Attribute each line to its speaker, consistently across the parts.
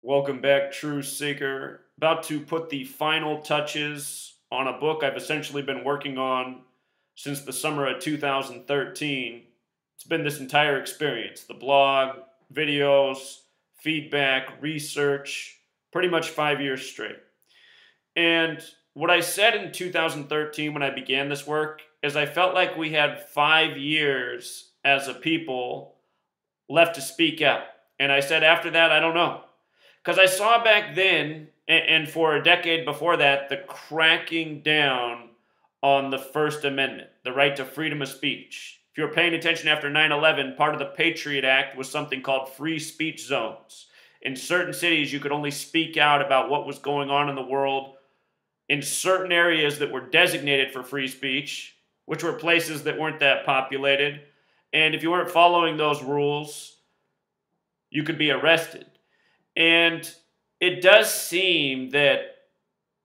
Speaker 1: Welcome back, True Seeker. About to put the final touches on a book I've essentially been working on since the summer of 2013. It's been this entire experience: the blog, videos, feedback, research, pretty much 5 years straight. And what I said in 2013 when I began this work is I felt like we had 5 years as a people left to speak out. And I said after that, I don't know. Because I saw back then, and for a decade before that, the cracking down on the First Amendment, the right to freedom of speech. If you were paying attention after 9/11, part of the Patriot Act was something called free speech zones. In certain cities, you could only speak out about what was going on in the world in certain areas that were designated for free speech, which were places that weren't that populated. And if you weren't following those rules, you could be arrested. And it does seem that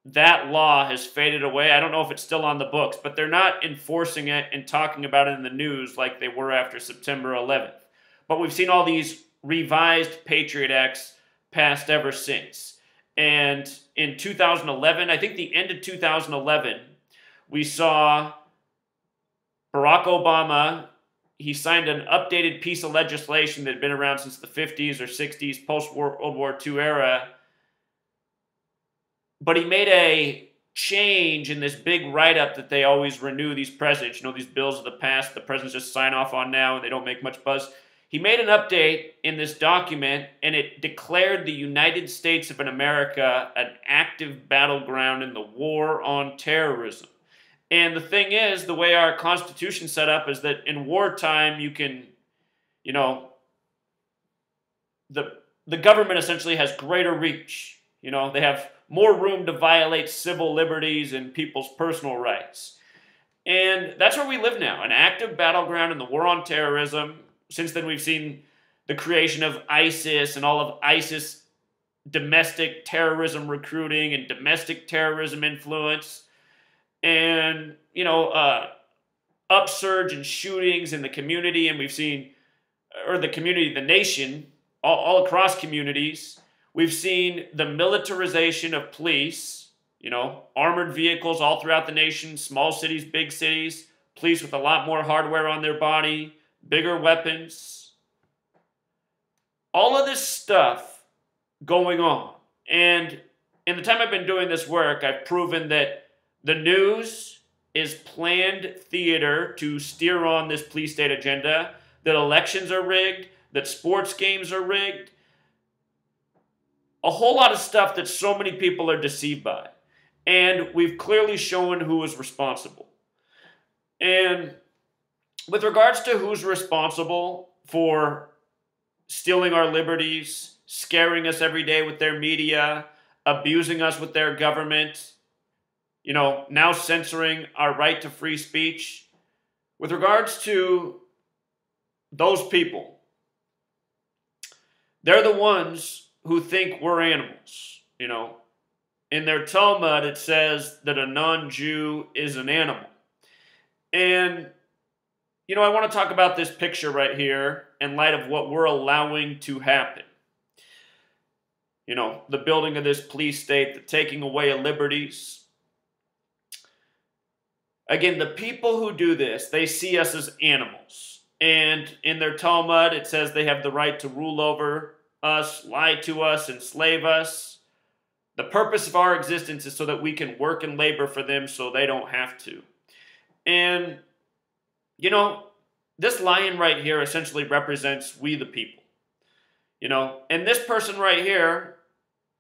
Speaker 1: that law has faded away. I don't know if it's still on the books, but they're not enforcing it and talking about it in the news like they were after September 11th. But we've seen all these revised Patriot Acts passed ever since. And in 2011, I think the end of 2011, we saw Barack Obama. He signed an updated piece of legislation that had been around since the 50s or 60s, post-World War II era. But he made a change in this big write-up that they always renew, these presidents. You know, these bills of the past, the presidents just sign off on now and they don't make much buzz. He made an update in this document, and it declared the United States of America an active battleground in the war on terrorism. And the thing is, the way our Constitution's set up is that in wartime, you can, you know, the government essentially has greater reach. You know, they have more room to violate civil liberties and people's personal rights. And that's where we live now, an active battleground in the war on terrorism. Since then, we've seen the creation of ISIS and all of ISIS domestic terrorism recruiting and domestic terrorism influence. And, you know, upsurge in shootings in the community, and we've seen, or the community, the nation, all across communities. We've seen the militarization of police, you know, armored vehicles all throughout the nation, small cities, big cities, police with a lot more hardware on their body, bigger weapons. All of this stuff going on. And in the time I've been doing this work, I've proven that the news is planned theater to steer on this police state agenda, that elections are rigged, that sports games are rigged. A whole lot of stuff that so many people are deceived by. And we've clearly shown who is responsible. And with regards to who's responsible for stealing our liberties, scaring us every day with their media, abusing us with their government, you know, now censoring our right to free speech. With regards to those people, they're the ones who think we're animals. You know, in their Talmud, it says that a non-Jew is an animal. And, you know, I want to talk about this picture right here in light of what we're allowing to happen. You know, the building of this police state, the taking away of liberties. Again, the people who do this, they see us as animals. And in their Talmud, it says they have the right to rule over us, lie to us, enslave us. The purpose of our existence is so that we can work and labor for them so they don't have to. And, you know, this lion right here essentially represents we the people. You know, and this person right here,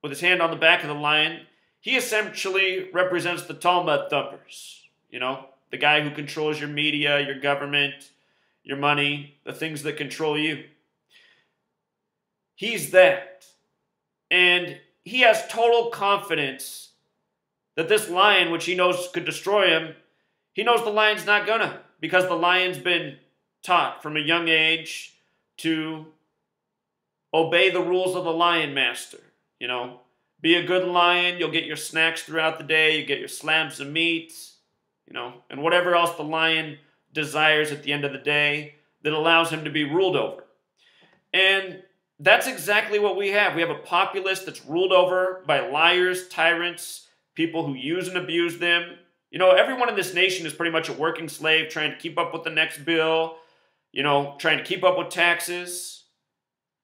Speaker 1: with his hand on the back of the lion, he essentially represents the Talmud thumpers. You know, the guy who controls your media, your government, your money, the things that control you. He's that. And he has total confidence that this lion, which he knows could destroy him, he knows the lion's not gonna, because the lion's been taught from a young age to obey the rules of the lion master. You know, be a good lion, you'll get your snacks throughout the day, you get your slabs of meat, you know, and whatever else the lion desires at the end of the day that allows him to be ruled over. And That's exactly what we have. We have a populace that's ruled over by liars, tyrants, people who use and abuse them. Everyone in this nation is pretty much a working slave trying to keep up with the next bill, trying to keep up with taxes.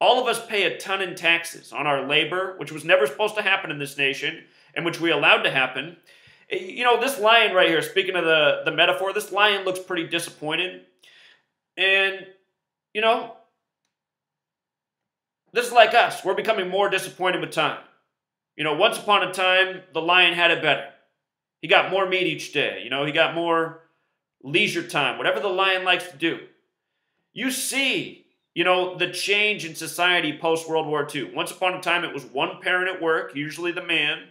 Speaker 1: All of us pay a ton in taxes on our labor, which was never supposed to happen in this nation, and which we allowed to happen. This lion right here, speaking of the metaphor, this lion looks pretty disappointed. And, this is like us. We're becoming more disappointed with time. Once upon a time, the lion had it better. He got more meat each day. He got more leisure time, whatever the lion likes to do. You see, the change in society post-World War II. Once upon a time, it was one parent at work, usually the man,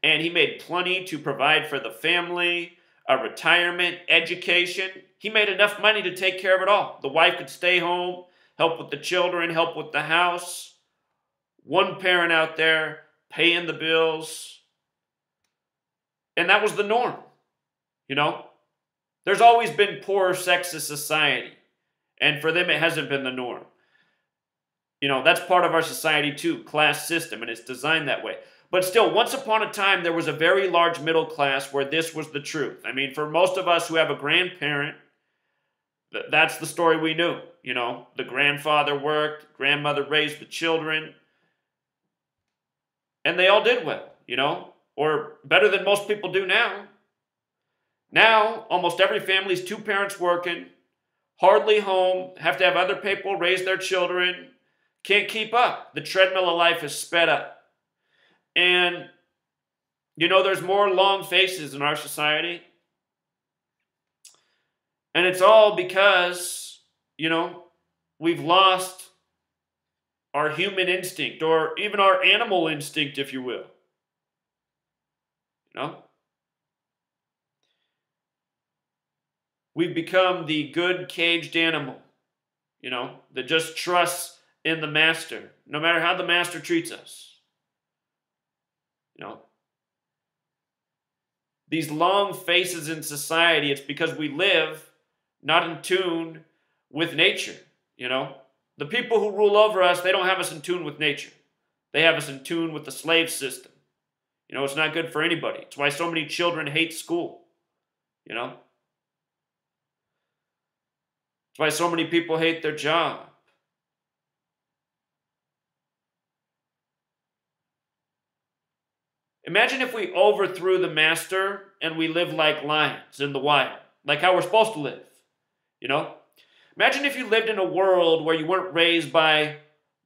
Speaker 1: and he made plenty to provide for the family, a retirement, education. He made enough money to take care of it all. The wife could stay home, help with the children, help with the house. One parent out there paying the bills. And that was the norm, There's always been poor, sexist society. And for them, it hasn't been the norm. That's part of our society too, class system, and it's designed that way. But still, once upon a time, there was a very large middle class where this was the truth. I mean, for most of us who have a grandparent, that's the story we knew. The grandfather worked, grandmother raised the children, and they all did well, or better than most people do now. Now, almost every family's two parents working, hardly home, have to have other people raise their children, can't keep up. The treadmill of life is sped up. And, there's more long faces in our society. And it's all because, we've lost our human instinct, or even our animal instinct, if you will. We've become the good caged animal, that just trusts in the master, no matter how the master treats us. These long faces in society, it's because we live not in tune with nature, The people who rule over us, they don't have us in tune with nature. They have us in tune with the slave system. It's not good for anybody. It's why so many children hate school, It's why so many people hate their job. Imagine if we overthrew the master and we lived like lions in the wild, like how we're supposed to live, Imagine if you lived in a world where you weren't raised by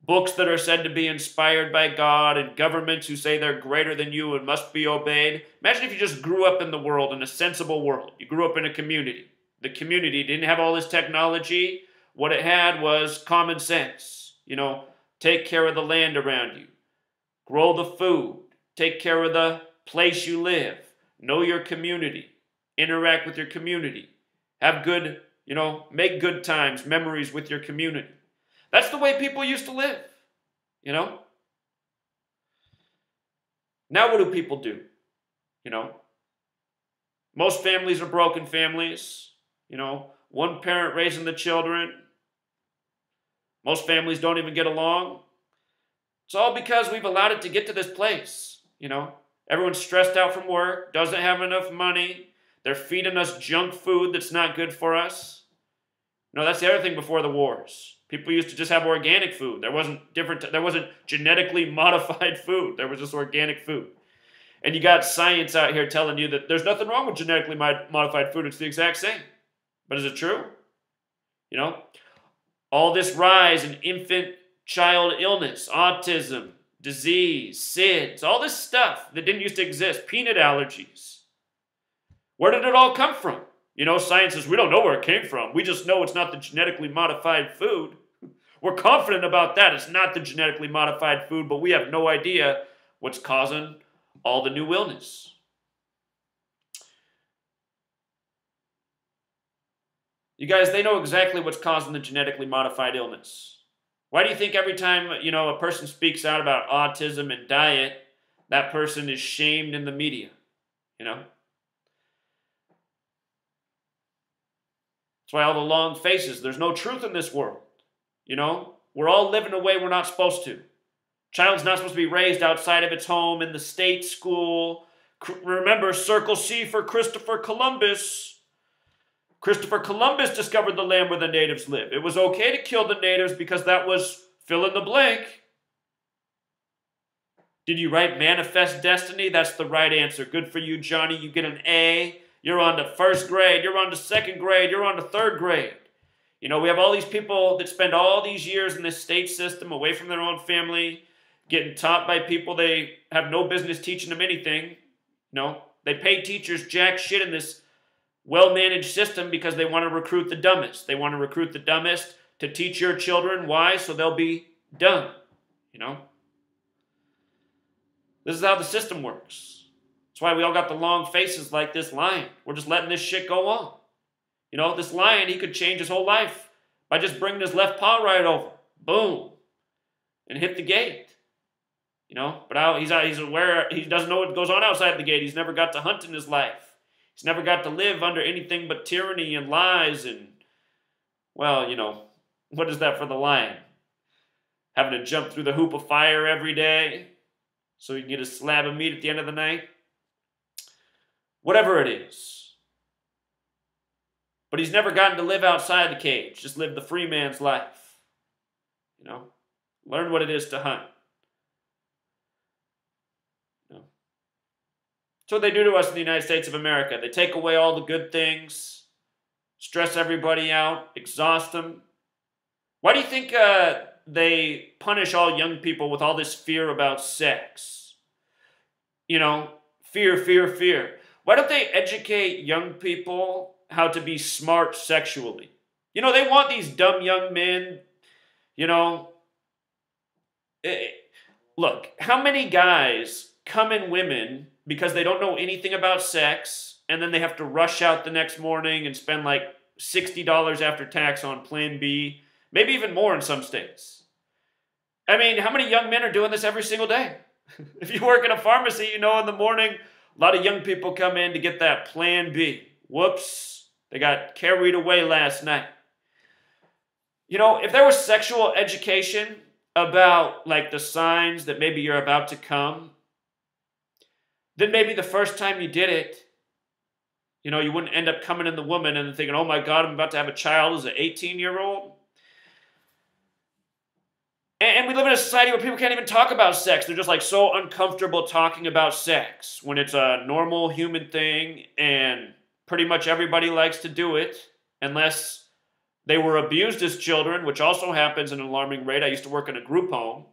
Speaker 1: books that are said to be inspired by God and governments who say they're greater than you and must be obeyed. Imagine if you just grew up in the world, in a sensible world. You grew up in a community. The community didn't have all this technology. What it had was common sense. Take care of the land around you. Grow the food. Take care of the place you live. Know your community. Interact with your community. Have good, make good times, memories with your community. That's the way people used to live, Now what do people do? Most families are broken families. One parent raising the children. Most families don't even get along. It's all because we've allowed it to get to this place. Everyone's stressed out from work, doesn't have enough money. They're feeding us junk food that's not good for us. That's the other thing before the wars. People used to just have organic food. There wasn't genetically modified food. There was just organic food. And you got science out here telling you that there's nothing wrong with genetically modified food. It's the exact same. But is it true? All this rise in infant child illness, autism, disease, SIDS, all this stuff that didn't used to exist, peanut allergies. Where did it all come from? Science says we don't know where it came from. We just know it's not the genetically modified food. We're confident about that. It's not the genetically modified food, but we have no idea what's causing all the new illness. You guys, they know exactly what's causing the genetically modified illness. Why do you think every time, a person speaks out about autism and diet, that person is shamed in the media? That's why all the long faces, there's no truth in this world. We're all living a way we're not supposed to. Child's not supposed to be raised outside of its home, in the state school. Remember, Circle C for Christopher Columbus. Christopher Columbus discovered the land where the natives live. It was okay to kill the natives because that was fill in the blank. Did you write Manifest Destiny? That's the right answer. Good for you, Johnny. You get an A. You're on to first grade. You're on to second grade. You're on to third grade. You know, we have all these people that spend all these years in this state system away from their own family, getting taught by people they have no business teaching them anything. You know, they pay teachers jack shit in this well-managed system because they want to recruit the dumbest. They want to recruit the dumbest to teach your children. Why? So they'll be dumb, you know. This is how the system works. That's why we all got the long faces like this lion. We're just letting this shit go on. You know, this lion, he could change his whole life by just bringing his left paw right over. Boom. And hit the gate. You know, but he's aware, he doesn't know what goes on outside the gate. He's never got to hunt in his life. He's never got to live under anything but tyranny and lies and, well, you know, what is that for the lion? Having to jump through the hoop of fire every day so he can get a slab of meat at the end of the night? Whatever it is. But he's never gotten to live outside the cage, just live the free man's life. You know, learn what it is to hunt. You know. That's what they do to us in the United States of America. They take away all the good things, stress everybody out, exhaust them. Why do you think they punish all young people with all this fear about sex? You know, fear, fear, fear. Why don't they educate young people how to be smart sexually? You know, they want these dumb young men, you know. Look, how many guys come in women because they don't know anything about sex, and then they have to rush out the next morning and spend like $60 after tax on Plan B, maybe even more in some states. I mean, how many young men are doing this every single day? If you work in a pharmacy, you know in the morning, a lot of young people come in to get that Plan B. Whoops, they got carried away last night. You know, if there was sexual education about like the signs that maybe you're about to come, then maybe the first time you did it, you know, you wouldn't end up coming in the woman and thinking, oh my God, I'm about to have a child as an 18-year-old. And we live in a society where people can't even talk about sex. They're just like so uncomfortable talking about sex when it's a normal human thing and pretty much everybody likes to do it unless they were abused as children, which also happens at an alarming rate. I used to work in a group home.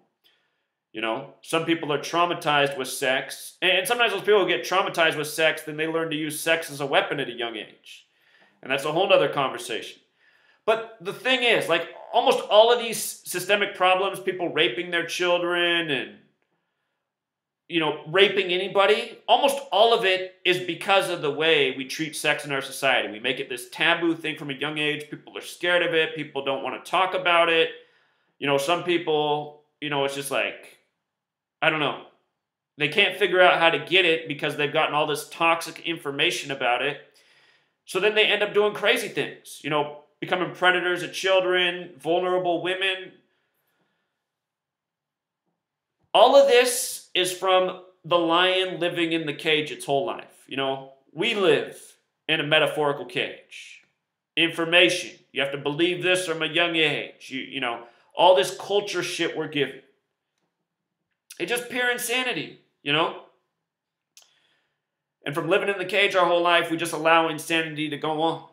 Speaker 1: You know, some people are traumatized with sex. And sometimes those people who get traumatized with sex, then they learn to use sex as a weapon at a young age. And that's a whole other conversation. But the thing is, like, almost all of these systemic problems, people raping their children and, you know, raping anybody, almost all of it is because of the way we treat sex in our society. We make it this taboo thing from a young age. People are scared of it. People don't want to talk about it. You know, some people, you know, it's just like, I don't know. They can't figure out how to get it because they've gotten all this toxic information about it. So then they end up doing crazy things, you know, becoming predators of children, vulnerable women. All of this is from the lion living in the cage its whole life. You know, we live in a metaphorical cage. Information. You have to believe this from a young age. You know, all this culture shit we're given. It's just pure insanity, you know? And from living in the cage our whole life, we just allow insanity to go on.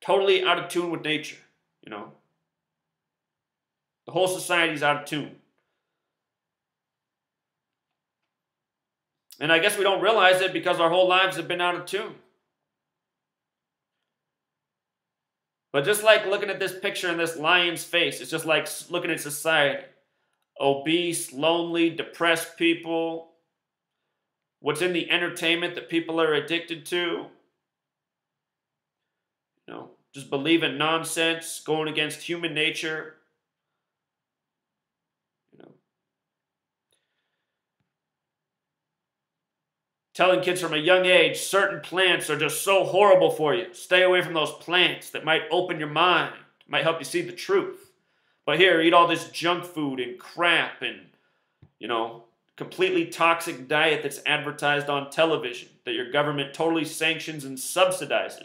Speaker 1: Totally out of tune with nature, you know. The whole society's out of tune. And I guess we don't realize it because our whole lives have been out of tune. But just like looking at this picture in this lion's face, it's just like looking at society. Obese, lonely, depressed people. What's in the entertainment that people are addicted to. You know, just believing nonsense, going against human nature. You know, telling kids from a young age certain plants are just so horrible for you. Stay away from those plants that might open your mind, might help you see the truth. But here, eat all this junk food and crap and, completely toxic diet that's advertised on television that your government totally sanctions and subsidizes.